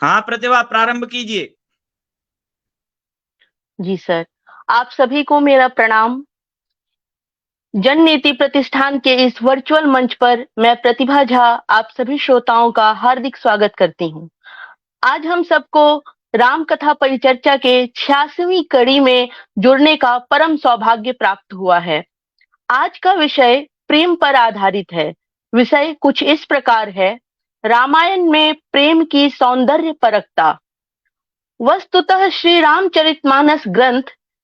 हाँ प्रतिभा, प्रारंभ कीजिए। जी सर, आप सभी को मेरा प्रणाम। जन नीति प्रतिष्ठान के इस वर्चुअल मंच पर मैं प्रतिभा झा आप सभी श्रोताओं का हार्दिक स्वागत करती हूँ। आज हम सबको राम कथा परिचर्चा के 86वीं कड़ी में जुड़ने का परम सौभाग्य प्राप्त हुआ है। आज का विषय प्रेम पर आधारित है। विषय कुछ इस प्रकार है: रामायण में प्रेम की सौंदर्य परकता। वस्तुतः श्री रामचरितमानस ग्रंथ,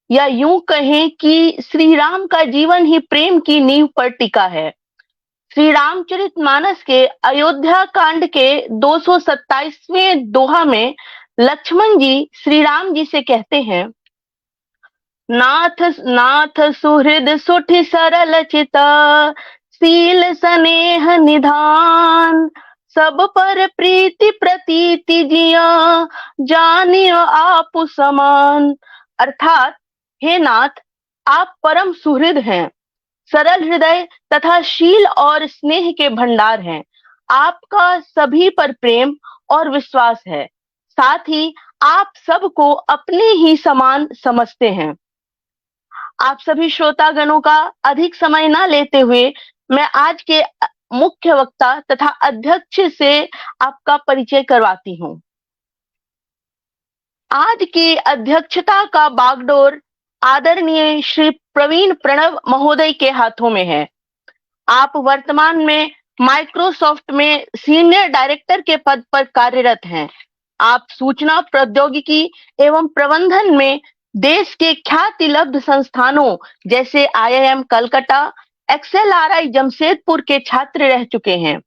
या यूं कहें कि श्री राम का जीवन ही प्रेम की नींव पर टिका है। श्री रामचरितमानस के अयोध्या कांड के 227वें दोहा में लक्ष्मण जी श्री राम जी से कहते हैं, नाथ नाथ सुहृद सुठि सरल चिता, शील स्नेह निधान, सब पर प्रीति प्रतीति जिया, जानियो आप समान। अर्थात, हे नाथ, आप परम सुहृद हैं, सरल हृदय तथा शील और स्नेह के भंडार हैं। आपका सभी पर प्रेम और विश्वास है, साथ ही आप सबको अपने ही समान समझते हैं। आप सभी श्रोतागणों का अधिक समय न लेते हुए मैं आज के मुख्य वक्ता तथा अध्यक्ष से आपका परिचय करवाती हूँ। आज की अध्यक्षता का बागडोर आदरणीय श्री प्रवीण प्रणव महोदय के हाथों में है। आप वर्तमान में माइक्रोसॉफ्ट में सीनियर डायरेक्टर के पद पर कार्यरत हैं। आप सूचना प्रौद्योगिकी एवं प्रबंधन में देश के ख्याति लब्ध संस्थानों जैसे IIM कलकत्ता, XLRI जमशेदपुर के छात्र रह चुके हैं।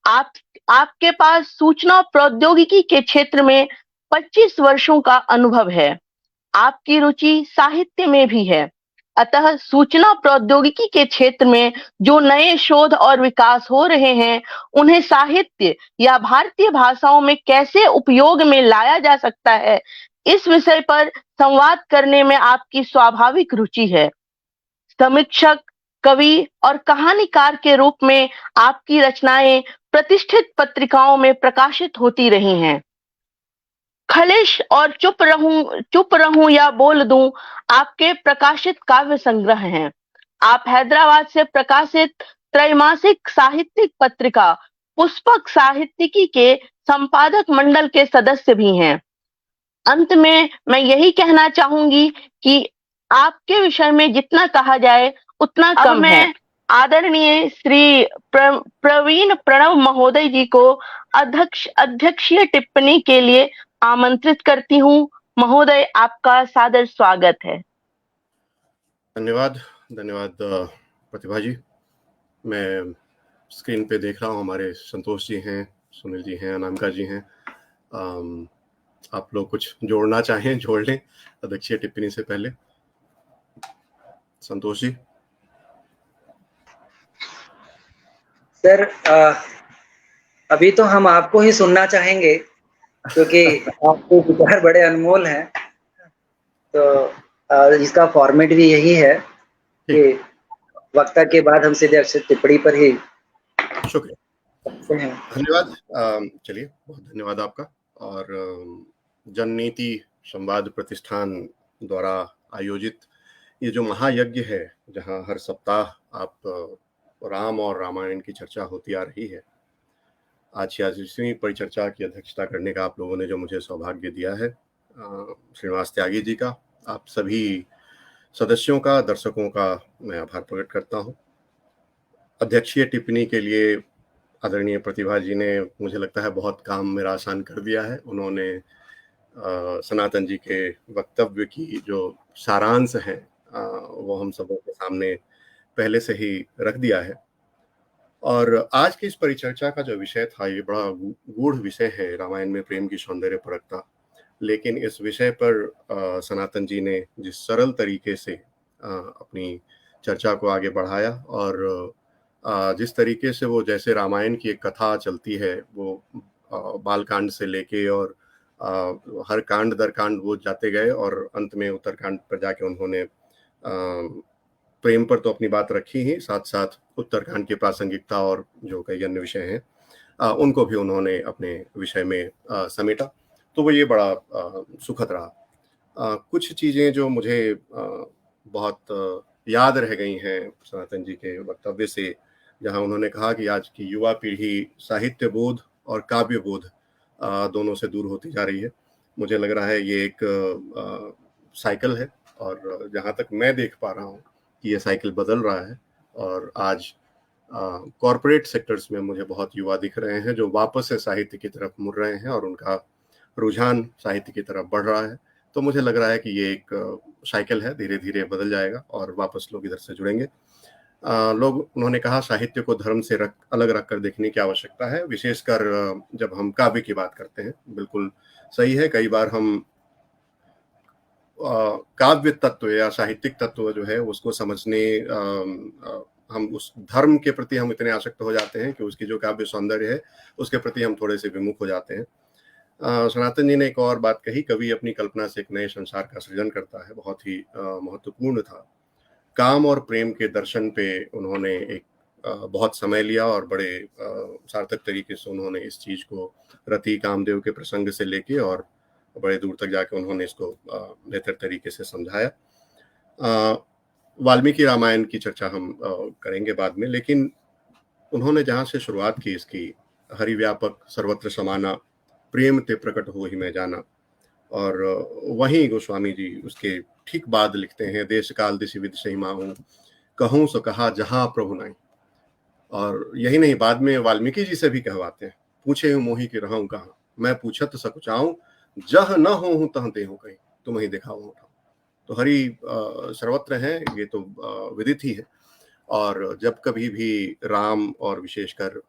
आपके पास सूचना प्रौद्योगिकी के क्षेत्र में 25 वर्षों का अनुभव है। आपकी रुचि साहित्य में भी है, अतः सूचना प्रौद्योगिकी के क्षेत्र में जो नए शोध और विकास हो रहे हैं, उन्हें साहित्य या भारतीय भाषाओं में कैसे उपयोग में लाया जा सकता है, इस विषय पर संवाद करने में आपकी स्वाभाविक रुचि है। समीक्षक, कवि और कहानीकार के रूप में आपकी रचनाएं प्रतिष्ठित पत्रिकाओं में प्रकाशित होती रही हैं। खलिश और चुप रहूं या बोल दूं आपके प्रकाशित काव्य संग्रह हैं। आप हैदराबाद से प्रकाशित त्रैमासिक साहित्यिक पत्रिका पुष्पक साहित्यिकी के संपादक मंडल के सदस्य भी हैं। अंत में मैं यही कहना चाहूंगी कि आपके विषय में जितना कहा जाए उतना कम है। आदरणीय श्री प्रवीण प्रणव महोदय जी को अध्यक्षीय टिप्पणी के लिए आमंत्रित करती हूँ। महोदय, आपका सादर स्वागत है। धन्यवाद प्रतिभा जी। मैं स्क्रीन पे देख रहा हूँ हमारे संतोष जी हैं, सुनील जी हैं, अनामिका जी हैं। आप लोग कुछ जोड़ना चाहें जोड़ लें अध्यक्षीय टिप्पणी से पहले। संतोष जी। सर, अभी तो हम आपको ही सुनना चाहेंगे क्योंकि आपके विचार बड़े अनमोल हैं। तो इसका फॉर्मेट भी यही है कि वक्ता के बाद हम सीधे अक्षर टिप्पणी पर ही। शुक्रिया, धन्यवाद। चलिए, बहुत धन्यवाद आपका। और जन नीति संवाद प्रतिष्ठान द्वारा आयोजित ये जो महायज्ञ है, जहां हर सप्ताह आप राम और रामायण की चर्चा होती आ रही है, आज 86वीं परिचर्चा की अध्यक्षता करने का आप लोगों ने जो मुझे सौभाग्य दिया है, श्रीनिवास त्यागी जी का, आप सभी सदस्यों का, दर्शकों का मैं आभार प्रकट करता हूं। अध्यक्षीय टिप्पणी के लिए आदरणीय प्रतिभा जी ने, मुझे लगता है, बहुत काम मेरा आसान कर दिया है। उन्होंने सनातन जी के वक्तव्य की जो सारांश है वो हम सबों के सामने पहले से ही रख दिया है। और आज की इस परिचर्चा का जो विषय था, ये बड़ा गूढ़ विषय है, रामायण में प्रेम की सौंदर्य परकता। लेकिन इस विषय पर सनातन जी ने जिस सरल तरीके से अपनी चर्चा को आगे बढ़ाया, और जिस तरीके से वो, जैसे रामायण की एक कथा चलती है, वो बालकांड से लेके और हर कांड दर कांड वो जाते गए, और अंत में उत्तरकांड पर जाके उन्होंने प्रेम पर तो अपनी बात रखी ही, साथ साथ उत्तरकांड की प्रासंगिकता और जो कई अन्य विषय हैं उनको भी उन्होंने अपने विषय में समेटा। तो वो ये बड़ा सुखद रहा। कुछ चीज़ें जो मुझे बहुत याद रह गई हैं सनातन जी के वक्तव्य से, जहाँ उन्होंने कहा कि आज की युवा पीढ़ी साहित्य बोध और काव्य बोध दोनों से दूर होती जा रही है। मुझे लग रहा है ये एक साइकिल है, और जहाँ तक मैं देख पा रहा हूँ कि ये साइकिल बदल रहा है, और आज कॉरपोरेट सेक्टर्स में मुझे बहुत युवा दिख रहे हैं जो वापस से साहित्य की तरफ मुड़ रहे हैं और उनका रुझान साहित्य की तरफ बढ़ रहा है। तो मुझे लग रहा है कि ये एक साइकिल है, धीरे धीरे बदल जाएगा और वापस लोग इधर से जुड़ेंगे। उन्होंने कहा साहित्य को धर्म से अलग रखकर देखने की आवश्यकता है, विशेषकर जब हम काव्य की बात करते हैं। बिल्कुल सही है, कई बार हम काव्य तत्व या साहित्यिक तत्व जो है उसको समझने हम उस धर्म के प्रति हम इतने आसक्त हो जाते हैं कि उसकी जो काव्य सौंदर्य है उसके प्रति हम थोड़े से विमुख हो जाते हैं। सनातन जी ने एक और बात कही, कवि अपनी कल्पना से एक नए संसार का सृजन करता है, बहुत ही महत्वपूर्ण था। काम और प्रेम के दर्शन पे उन्होंने एक बहुत समय लिया और बड़े सार्थक तरीके से उन्होंने इस चीज को रति कामदेव के प्रसंग से लेके और बड़े दूर तक जाके उन्होंने इसको बेहतर तरीके से समझाया। वाल्मीकि रामायण की चर्चा हम करेंगे बाद में, लेकिन उन्होंने जहाँ से शुरुआत की इसकी, हरिव्यापक सर्वत्र समाना, प्रेम ते प्रकट हो ही मैं जाना, और वहीं गोस्वामी जी उसके ठीक बाद लिखते हैं, देश काल दिशि विधि सही माहूं, कहूं सो कहा जहां प्रभु नहीं। और यही नहीं, बाद में वाल्मीकि जी से भी कहवाते हैं, पूछे हूं मोही की रहूं कहाँ, मैं पूछत सकुचाऊं, जह न हो तह देहूं कहीं, तुम ही दिखाओ उठाओ। तो हरि सर्वत्र है, ये तो विदित ही है। और जब कभी भी राम और विशेषकर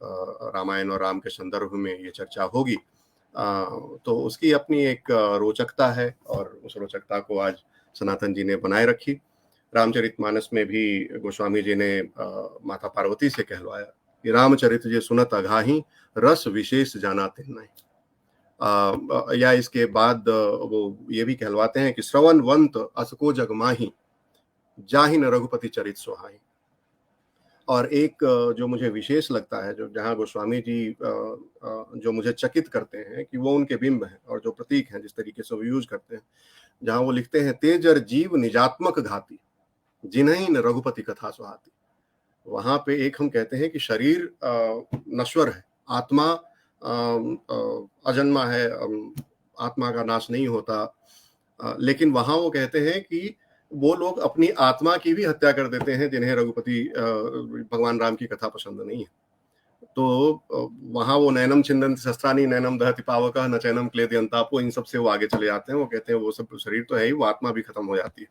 रामायण और राम के संदर्भ में ये चर्चा होगी तो उसकी अपनी एक रोचकता है, और उस रोचकता को आज सनातन जी ने बनाए रखी। रामचरितमानस में भी गोस्वामी जी ने माता पार्वती से कहलवाया कि रामचरित जे सुनत अघाही, रस विशेष जाना तिन नहीं। या इसके बाद वो ये भी कहलवाते हैं कि श्रवण वंत असको जगमाही, जाहि न रघुपति चरित सोहाई। और एक जो मुझे विशेष लगता है, जो जहाँ गोस्वामी जी जो मुझे चकित करते हैं कि वो उनके बिंब हैं और जो प्रतीक हैं, जिस तरीके से वो यूज करते हैं, जहाँ वो लिखते हैं, तेजर जीव निजात्मक घाती, जिन्हीं न रघुपति कथा सुहाती। वहां पे एक हम कहते हैं कि शरीर नश्वर है, आत्मा अजन्मा है, आत्मा का नाश नहीं होता, लेकिन वहां वो कहते हैं कि वो लोग अपनी आत्मा की भी हत्या कर देते हैं जिन्हें रघुपति भगवान राम की कथा पसंद नहीं है। तो वहां वो नैनम छिन्दन्ति शस्त्राणि नैनम दहति पावकः न चैनम क्लेदयन्ति अंतापो, इन सब से वो आगे चले जाते हैं। वो कहते हैं वो सब शरीर तो है ही, वो आत्मा भी खत्म हो जाती है।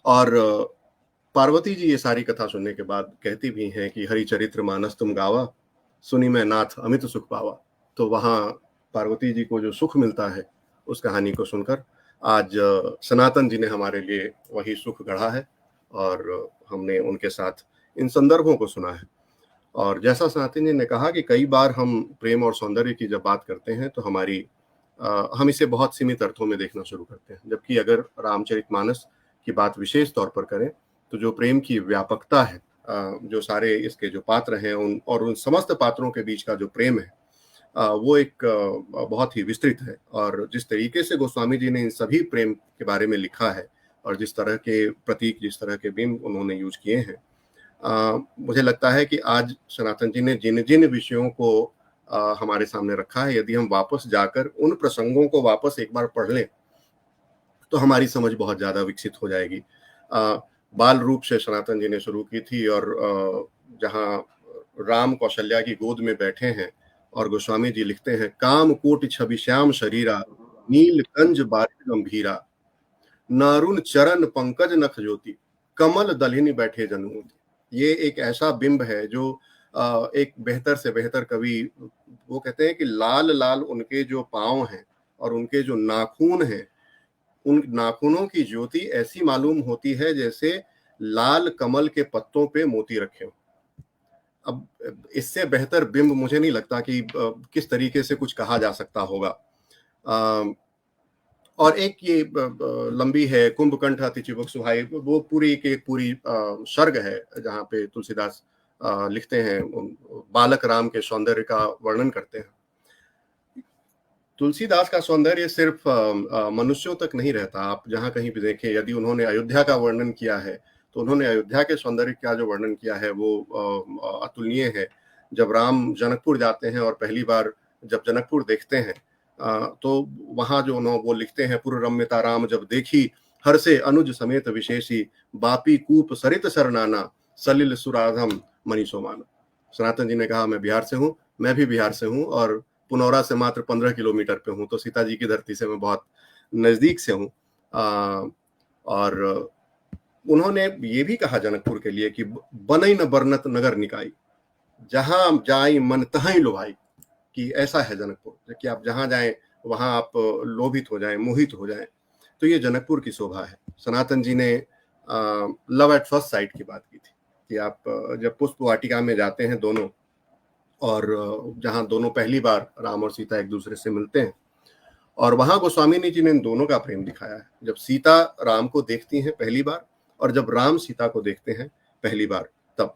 और पार्वती जी ये सारी कथा सुनने के बाद कहती भी हैं कि हरि चरित्र मानस तुम गावा, सुनी मैं नाथ अमित सुख पावा। तो वहां पार्वती जी को जो सुख मिलता है उस कहानी को सुनकर आज सनातन जी ने हमारे लिए वही सुख गढ़ा है, और हमने उनके साथ इन संदर्भों को सुना है। और जैसा सनातन जी ने कहा कि कई बार हम प्रेम और सौंदर्य की जब बात करते हैं तो हम इसे बहुत सीमित अर्थों में देखना शुरू करते हैं, जबकि अगर रामचरितमानस की बात विशेष तौर पर करें तो जो प्रेम की व्यापकता है, जो सारे इसके जो पात्र हैं उन समस्त पात्रों के बीच का जो प्रेम है, वो एक बहुत ही विस्तृत है। और जिस तरीके से गोस्वामी जी ने इन सभी प्रेम के बारे में लिखा है और जिस तरह के प्रतीक, जिस तरह के बिंब उन्होंने यूज किए हैं, मुझे लगता है कि आज सनातन जी ने जिन जिन विषयों को हमारे सामने रखा है, यदि हम वापस जाकर उन प्रसंगों को वापस एक बार पढ़ लें तो हमारी समझ बहुत ज्यादा विकसित हो जाएगी। बाल रूप से सनातन जी ने शुरू की थी, और जहाँ राम कौशल्या की गोद में बैठे हैं और गोस्वामी जी लिखते हैं, काम कोटि छवि श्याम शरीरा, नील कंज बारिक गंभीरा, नारुण चरण पंकज नख ज्योति, कमल दलहिनी बैठे जनमूति। ये एक ऐसा बिंब है जो एक बेहतर से बेहतर कवि, वो कहते हैं कि लाल लाल उनके जो पांव हैं और उनके जो नाखून हैं, उन नाखूनों की ज्योति ऐसी मालूम होती है जैसे लाल कमल के पत्तों पे मोती रखे हो। अब इससे बेहतर बिंब मुझे नहीं लगता कि किस तरीके से कुछ कहा जा सकता होगा। और एक ये लंबी है, कुंभकंठ अति चिबुक सुहाई, वो पूरी की पूरी सर्ग है जहाँ पे तुलसीदास लिखते हैं, बालक राम के सौंदर्य का वर्णन करते हैं। तुलसीदास का सौंदर्य सिर्फ मनुष्यों तक नहीं रहता। आप जहाँ कहीं भी देखें, यदि उन्होंने अयोध्या का वर्णन किया है तो उन्होंने अयोध्या के सौंदर्य का जो वर्णन किया है वो अतुलनीय है। जब राम जनकपुर जाते हैं और पहली बार जब जनकपुर देखते हैं तो वहाँ जो वो लिखते हैं, पुर रम्यता राम जब देखी हर से अनुज समेत विशेषी, बापी कूप सरित सरनाना, सलिल सुराधम मनीषो मानो। सनातन जी ने कहा मैं बिहार से हूँ, मैं भी बिहार से हूँ और पुनौरा से मात्र 15 किलोमीटर पे हूँ, तो सीता जी की धरती से मैं बहुत नजदीक से हूँ। और उन्होंने ये भी कहा जनकपुर के लिए कि बनई न बरनत नगर निकाई, जहां जाई मन तहाई लोभाई, कि ऐसा है जनकपुर कि आप जहां जाएं वहां आप लोभित हो जाएं, मोहित हो जाएं। तो ये जनकपुर की शोभा है। सनातन जी ने लव एट फर्स्ट साइट की बात की थी कि आप जब पुष्प वाटिका में जाते हैं दोनों, और जहां दोनों पहली बार राम और सीता एक दूसरे से मिलते हैं, और वहां गोस्वामी जी ने इन दोनों का प्रेम दिखाया है। जब सीता राम को देखती हैं पहली बार और जब राम सीता को देखते हैं पहली बार तब।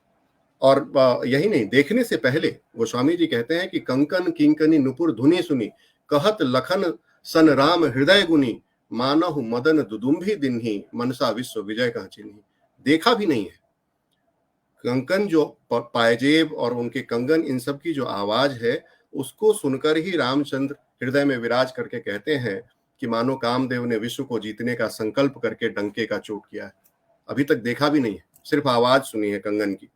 और यही नहीं, देखने से पहले गोस्वामी जी कहते हैं कि कंकन किंकनी नुपुर धुनी सुनी, कहत लखन सन राम हृदय गुनी, मानहु मदन दुदुम्भी दिन्ही, मनसा विश्व विजय कह चिन्ही। देखा भी नहीं है, कंकन जो पायजेब और उनके कंगन, इन सब की जो आवाज है उसको सुनकर ही रामचंद्र हृदय में विराज करके कहते हैं कि मानो कामदेव ने विश्व को जीतने का संकल्प करके डंके का चोट किया है। अभी तक देखा भी नहीं है, सिर्फ आवाज सुनी है कंगन की।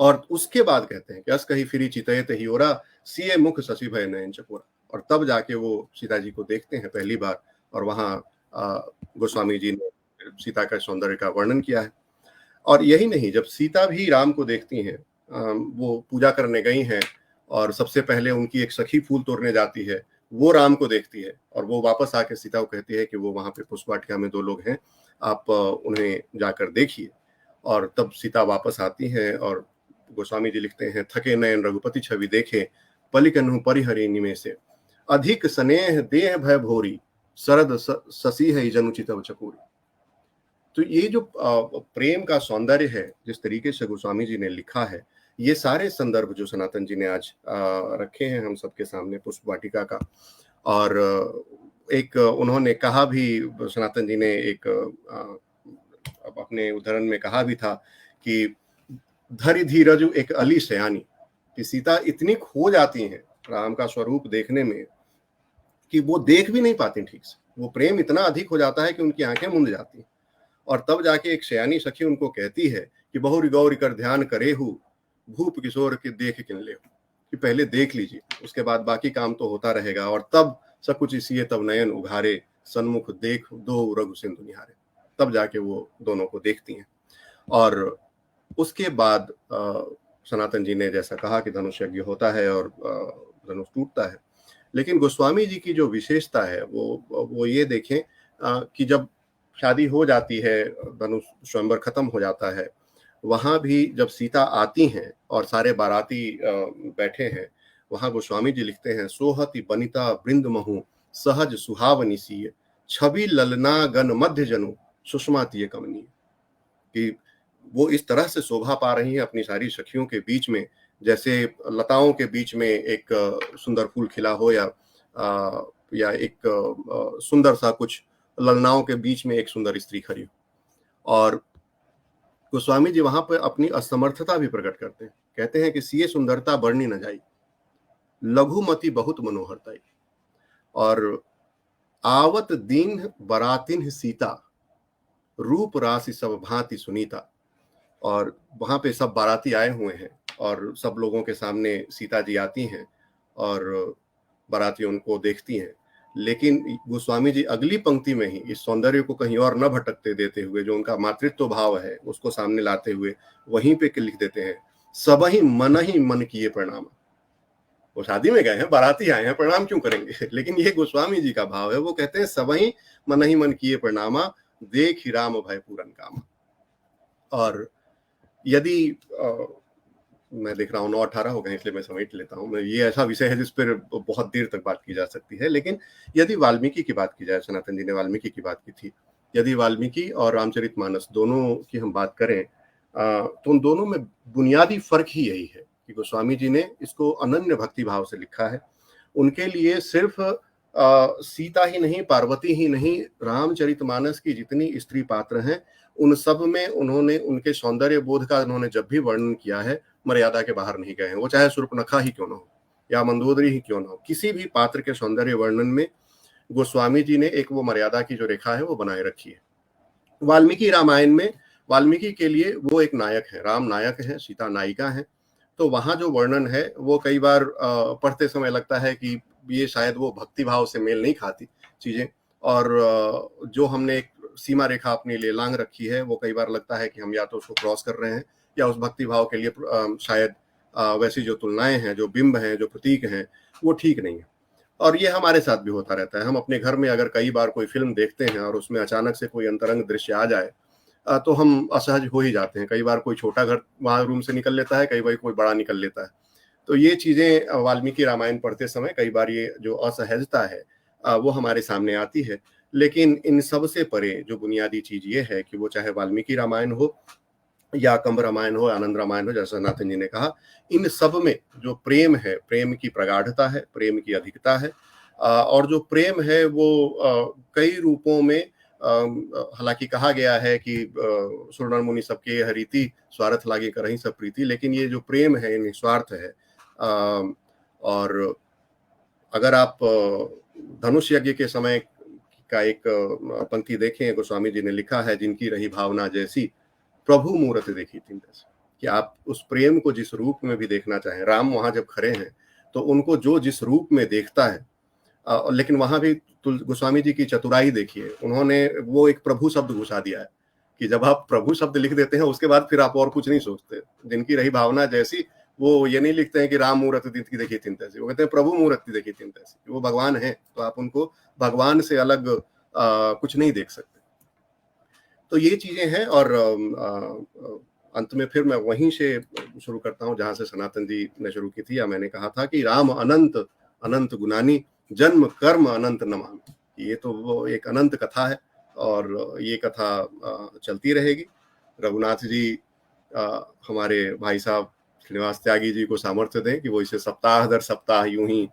और उसके बाद कहते हैं कि अस कही फिरी चितयत ही ओरा, सिए मुख शशि भय नयन चकोरा। और तब जाके वो सीता जी को देखते हैं पहली बार, और वहां गोस्वामी जी ने सीता का सौंदर्य का वर्णन किया है। और यही नहीं, जब सीता भी राम को देखती हैं, वो पूजा करने गई हैं और सबसे पहले उनकी एक सखी फूल तोड़ने जाती है, वो राम को देखती है और वो वापस आके सीता को कहती है कि वो वहां पे पुष्प वाटिका में 2 लोग हैं, आप उन्हें जाकर देखिए। और तब सीता वापस आती हैं और गोस्वामी जी लिखते हैं, थके नयन रघुपति छवि देखे, पलिकन्हु परिहरि निमेषे, अधिक स्नेह देह भय भोरी, शरद शशि है जनुचित चकोरी। तो ये जो प्रेम का सौंदर्य है, जिस तरीके से गोस्वामी जी ने लिखा है, ये सारे संदर्भ जो सनातन जी ने आज रखे हैं हम सबके सामने पुष्प वाटिका का। और एक उन्होंने कहा भी, सनातन जी ने एक अपने उदाहरण में कहा भी था कि धरि धीरजु एक अली सयानी, कि सीता इतनी खो जाती हैं राम का स्वरूप देखने में कि वो देख भी नहीं पाती ठीक से। वो प्रेम इतना अधिक हो जाता है कि उनकी आंखें मूंद जाती हैं। और तब जाके एक शयानी सखी उनको कहती है कि बहुरी गौरी कर ध्यान करे हु, भूप किशोर के देख किन ले, कि पहले देख लीजिए, उसके बाद बाकी काम तो होता रहेगा। और तब सब कुछ इसी तब नयन उघारे, सन्मुख देख दो रघु सिंधु निहारे। तब जाके वो दोनों को देखती हैं। और उसके बाद सनातन जी ने जैसा कहा कि धनुष यज्ञ होता है और धनुष टूटता है। लेकिन गोस्वामी जी की जो विशेषता है वो ये देखें कि जब शादी हो जाती है, धनुष स्वयंवर खत्म हो जाता है, वहां भी जब सीता आती हैं और सारे बाराती बैठे हैं, वहां गोस्वामी जी लिखते हैं, सोहति बनिता वृंद महु, सहज सुहावनी सीय, छवि ललना गण मध्य जनु, सुषमा तीय कमनीय। कि वो इस तरह से शोभा पा रही हैं अपनी सारी सखियों के बीच में, जैसे लताओं के बीच में एक सुंदर फूल खिला हो, या एक सुंदर सा कुछ ललनाओं के बीच में एक सुंदर स्त्री खड़ी हो। और गोस्वामी जी वहां पर अपनी असमर्थता भी प्रकट करते हैं, कहते हैं कि सिए सुंदरता बरनी न जाई, लघुमति बहुत मनोहरताई, और आवत दीन बरातिन सीता, रूप राशि सब भांति सुनीता। और वहां पे सब बाराती आए हुए हैं और सब लोगों के सामने सीता जी आती हैं और बाराती उनको देखती हैं। लेकिन गोस्वामी जी अगली पंक्ति में ही इस सौंदर्य को कहीं और न भटकते देते हुए, जो उनका मातृत्व भाव है उसको सामने लाते हुए वहीं पे लिख देते हैं, सबहि मन ही मन किए प्रणाम। वो शादी में गए हैं, बाराती आए हैं, प्रणाम क्यों करेंगे? लेकिन ये गोस्वामी जी का भाव है, वो कहते हैं सबहि मन ही मन किए प्रणामा, देख ही राम भय पूरन कामा। और यदि मैं देख रहा हूँ 9:18 हो गए, इसलिए मैं समेट लेता हूँ। ये ऐसा विषय है जिस पर बहुत देर तक बात की जा सकती है। लेकिन यदि वाल्मीकि की बात की जाए, सनातन जी ने वाल्मीकि की बात की थी, यदि वाल्मीकि और रामचरितमानस दोनों की हम बात करें तो उन दोनों में बुनियादी फर्क ही यही है कि गोस्वामी जी ने इसको अनन्य भक्ति भाव से लिखा है। उनके लिए सिर्फ सीता ही नहीं, पार्वती ही नहीं, रामचरितमानस की जितनी स्त्री पात्र हैं उन सब में उन्होंने उनके सौंदर्य बोध का उन्होंने जब भी वर्णन किया है मर्यादा के बाहर नहीं गए हैं। वो चाहे शूर्पणखा ही क्यों ना हो या मंदोदरी ही क्यों ना हो, किसी भी पात्र के सौंदर्य वर्णन में गोस्वामी जी ने एक वो मर्यादा की जो रेखा है वो बनाए रखी है। वाल्मीकि रामायण में वाल्मीकि के लिए वो एक नायक है, राम नायक है, सीता नायिका है। तो वहां जो वर्णन है वो कई बार पढ़ते समय लगता है कि ये शायद वो भक्ति भाव से मेल नहीं खाती चीजें, और जो हमने एक सीमा रेखा अपने लिए लांग रखी है वो कई बार लगता है कि हम या तो उसको क्रॉस कर रहे हैं या उस भक्ति भाव के लिए शायद वैसी जो तुलनाएं हैं, जो बिंब हैं, जो प्रतीक हैं, वो ठीक नहीं है। और ये हमारे साथ भी होता रहता है। हम अपने घर में अगर कई बार कोई फिल्म देखते हैं और उसमें अचानक से कोई अंतरंग दृश्य आ जाए तो हम असहज हो ही जाते हैं। कई बार कोई छोटा घर वहां रूम से निकल लेता है, कई बार कोई बड़ा निकल लेता है। तो ये चीजें वाल्मीकि रामायण पढ़ते समय कई बार ये जो असहजता है वो हमारे सामने आती है। लेकिन इन सब से परे जो बुनियादी चीज ये है कि वो चाहे वाल्मीकि रामायण हो या कंब रामायण हो, आनंद रामायण हो, जैसा सनातन जी ने कहा, इन सब में जो प्रेम है, प्रेम की प्रगाढ़ता है, प्रेम की अधिकता है। और जो प्रेम है वो कई रूपों में, हालांकि कहा गया है कि सुरनर मुनि सबके हरीति स्वार्थ लागे करहीं सब प्रीति, लेकिन ये जो प्रेम है निस्वार्थ है। और अगर आप धनुष यज्ञ के समय का एक पंक्ति देखें, गोस्वामी जी ने लिखा है, जिनकी रही भावना जैसी प्रभु मूर्त देखी थी जैसे, कि आप उस प्रेम को जिस रूप में भी देखना चाहें, राम वहां जब खड़े हैं तो उनको जो जिस रूप में देखता है, लेकिन वहां भी गोस्वामी जी की चतुराई देखिए, उन्होंने वो एक प्रभु शब्द घुसा दिया है कि जब आप प्रभु शब्द लिख देते हैं उसके बाद फिर आप और कुछ नहीं सोचते। जिनकी रही भावना जैसी, वो ये नहीं लिखते हैं कि राम मूर्त देखी थी तैसी, वो कहते हैं प्रभु मूर्त देखी थी तैसी। वो भगवान है तो आप उनको भगवान से अलग कुछ नहीं देख सकते। तो ये चीजें हैं। और अंत में फिर मैं वहीं से शुरू करता हूं जहां से सनातन जी ने शुरू की थी, या मैंने कहा था कि राम अनंत अनंत गुनानी, जन्म कर्म अनंत नमामि। ये तो वो एक अनंत कथा है और ये कथा चलती रहेगी। रघुनाथ जी हमारे भाई साहब श्रीनिवास त्यागी जी को सामर्थ्य दें कि वो इसे सप्ताह दर सप्ताह यूं ही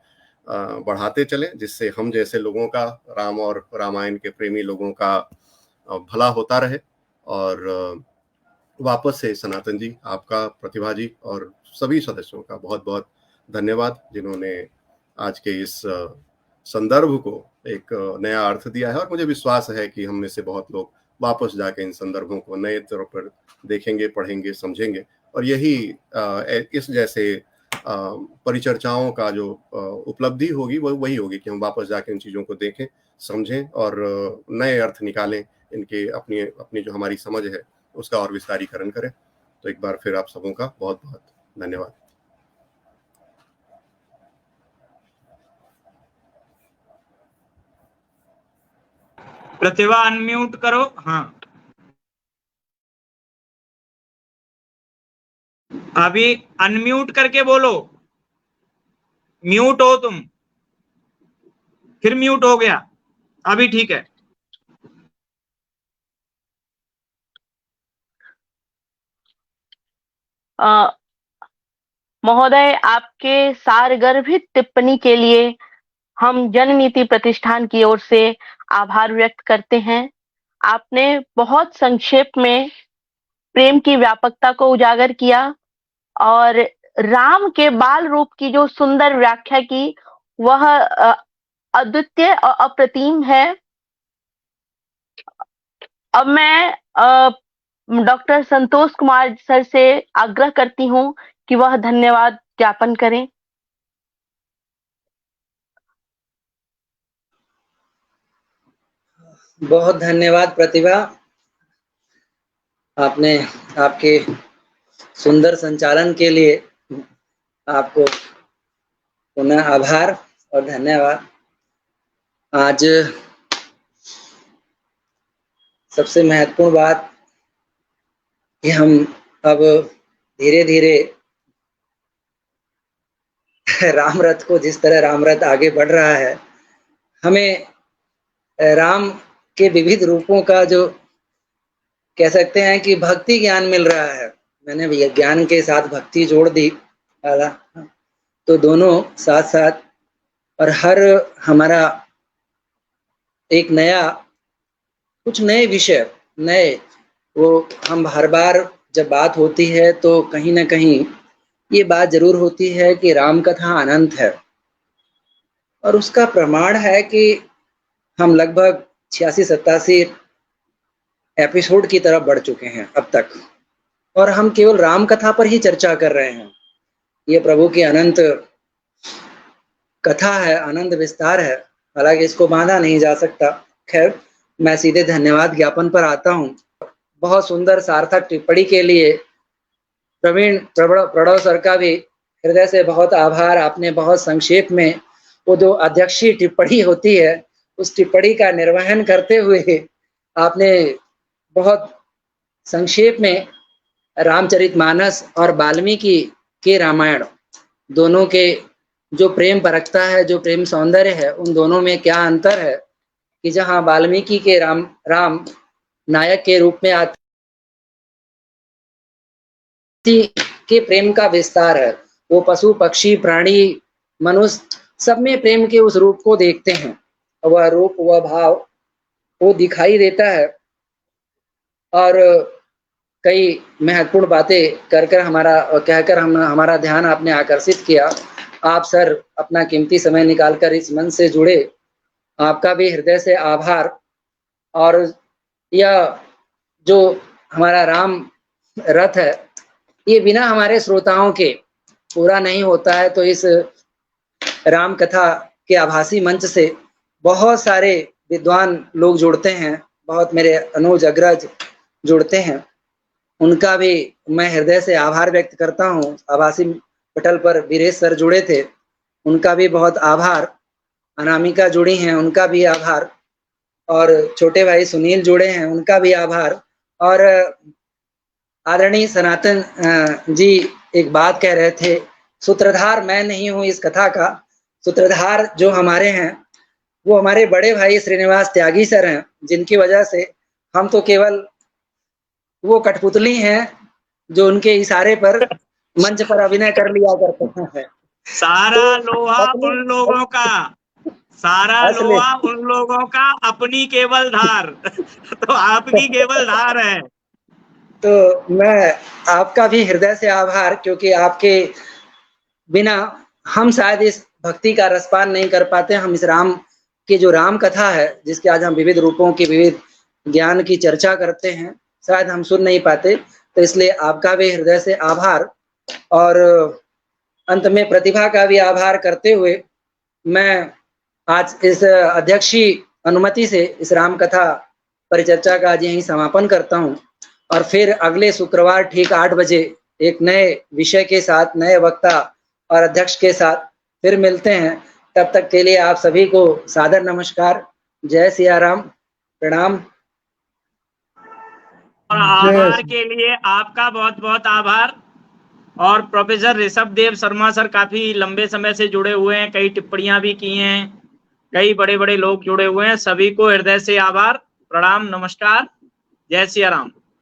बढ़ाते चलें, जिससे हम जैसे लोगों का, राम और रामायण के प्रेमी लोगों का भला होता रहे। और वापस से सनातन जी, आपका, प्रतिभा जी और सभी सदस्यों का बहुत बहुत धन्यवाद, जिन्होंने आज के इस संदर्भ को एक नया अर्थ दिया है। और मुझे विश्वास है कि हम में से बहुत लोग वापस जाके इन संदर्भों को नए तौर पर देखेंगे, पढ़ेंगे, समझेंगे। और यही इस जैसे परिचर्चाओं का जो उपलब्धि होगी वो वही होगी कि हम वापस जाके इन चीज़ों को देखें, समझें और नए अर्थ निकालें, इनके अपनी अपनी जो हमारी समझ है उसका और विस्तारीकरण करें। तो एक बार फिर आप सबों का बहुत बहुत धन्यवाद। प्रतिभा अनम्यूट करो। हाँ, अभी अनम्यूट करके बोलो। म्यूट हो तुम, फिर म्यूट हो गया, अभी ठीक है। महोदय, आपके सारगर्भित टिप्पणी के लिए हम जननीति प्रतिष्ठान की ओर से आभार व्यक्त करते हैं। आपने बहुत संक्षेप में प्रेम की व्यापकता को उजागर किया और राम के बाल रूप की जो सुंदर व्याख्या की, वह अद्वितीय और अप्रतिम है। अब मैं डॉक्टर संतोष कुमार सर से आग्रह करती हूं कि वह धन्यवाद ज्ञापन करें। बहुत धन्यवाद प्रतिभा, आपने आपके सुंदर संचालन के लिए आपको पुनः आभार और धन्यवाद। आज सबसे महत्वपूर्ण बात कि हम अब धीरे धीरे राम रथ को, जिस तरह राम रथ आगे बढ़ रहा है, हमें राम के विविध रूपों का जो कह सकते हैं कि भक्ति ज्ञान मिल रहा है। मैंने ज्ञान के साथ भक्ति जोड़ दी, तो दोनों साथ साथ और हर हमारा एक नया, कुछ नए विषय, नए, वो हम हर बार जब बात होती है तो कहीं ना कहीं ये बात जरूर होती है कि राम कथा अनंत है, और उसका प्रमाण है कि हम लगभग 86-87 एपिसोड की तरफ बढ़ चुके हैं अब तक, और हम केवल राम कथा पर ही चर्चा कर रहे हैं। ये प्रभु की अनंत कथा है, अनंत विस्तार है, हालांकि इसको बांधा नहीं जा सकता। खैर, मैं सीधे धन्यवाद ज्ञापन पर आता हूँ। बहुत सुंदर सार्थक टिप्पणी के लिए प्रवीण प्रणव सर का भी हृदय से बहुत आभार। आपने बहुत संक्षेप में वो जो अध्यक्षीय टिप्पणी होती है उस टिप्पणी का निर्वहन करते हुए आपने बहुत संक्षेप में रामचरितमानस और वाल्मीकि के रामायण दोनों के जो प्रेम परखता है, जो प्रेम सौंदर्य है, उन दोनों में क्या अंतर है कि जहाँ वाल्मीकि के राम नायक के रूप में आते के प्रेम का विस्तार है, वो पशु पक्षी प्राणी मनुष्य सब में प्रेम के उस रूप को देखते हैं, वह रूप वह भाव वो दिखाई देता है। और कई महत्वपूर्ण बातें कहकर हमारा ध्यान आपने आकर्षित किया। आप सर अपना कीमती समय निकालकर इस मंच से जुड़े, आपका भी हृदय से आभार। और यह जो हमारा राम रथ है ये बिना हमारे श्रोताओं के पूरा नहीं होता है, तो इस राम कथा के आभासी मंच से बहुत सारे विद्वान लोग जुड़ते हैं, बहुत मेरे अनुज अग्रज जुड़ते हैं, उनका भी मैं हृदय से आभार व्यक्त करता हूँ। आभासी पटल पर वीरेश सर जुड़े थे, उनका भी बहुत आभार। अनामिका जुड़ी हैं, उनका भी आभार। और छोटे भाई सुनील जुड़े हैं, उनका भी आभार। और आदरणीय सनातन जी एक बात कह रहे थे, सूत्रधार मैं नहीं हूँ इस कथा का, सूत्रधार जो हमारे हैं वो हमारे बड़े भाई श्रीनिवास त्यागी सर हैं, जिनकी वजह से हम तो केवल वो कठपुतली हैं जो उनके इशारे पर मंच पर अभिनय कर लिया करते हैं। सारा लोहा उन लोगों का, सारा लोहा उन लोगों का, अपनी केवल धार तो आपकी केवल धार है। तो मैं आपका भी हृदय से आभार, क्योंकि आपके बिना हम शायद इस भक्ति का रसपान नहीं कर पाते। हम इस राम की जो राम कथा है, जिसके आज हम विविध रूपों की, विविध ज्ञान की चर्चा करते हैं, शायद हम सुन नहीं पाते। तो इसलिए आपका भी हृदय से आभार। और अंत में प्रतिभा का भी आभार करते हुए मैं आज इस अध्यक्षीय अनुमति से इस राम कथा परिचर्चा का आज यहीं समापन करता हूं, और फिर अगले शुक्रवार ठीक 8 बजे एक नए विषय के साथ, नए वक्ता और अध्यक्ष के साथ फिर मिलते हैं। तब तक के लिए आप सभी को सादर नमस्कार। जय सिया राम, प्रणाम। और आभार के लिए आपका बहुत बहुत आभार। और प्रोफेसर ऋषभ देव शर्मा सर काफी लंबे समय से जुड़े हुए हैं, कई टिप्पणियां भी की हैं, कई बड़े बड़े लोग जुड़े हुए हैं, सभी को हृदय से आभार, प्रणाम, नमस्कार, जय सिया राम।